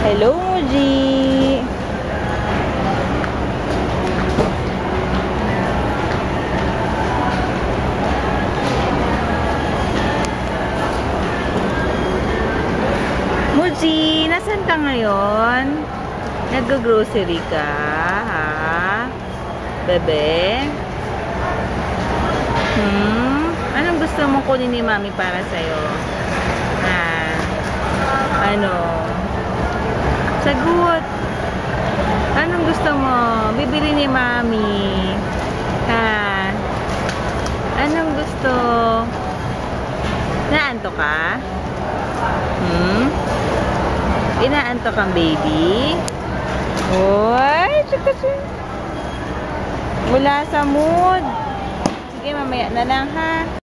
Hello, Muji! Muji, nasan ka ngayon? Nag-grocery ka, ha? Bebe? Anong gusto mong kunin ni Mami para sa'yo? Ha? Ano? Sagot! Anong gusto mo? Bibili ni Mami. Ha? Anong gusto? Naanto ka? Inaanto kang baby? Oy! Wala sa mood. Sige, mamaya na lang, ha?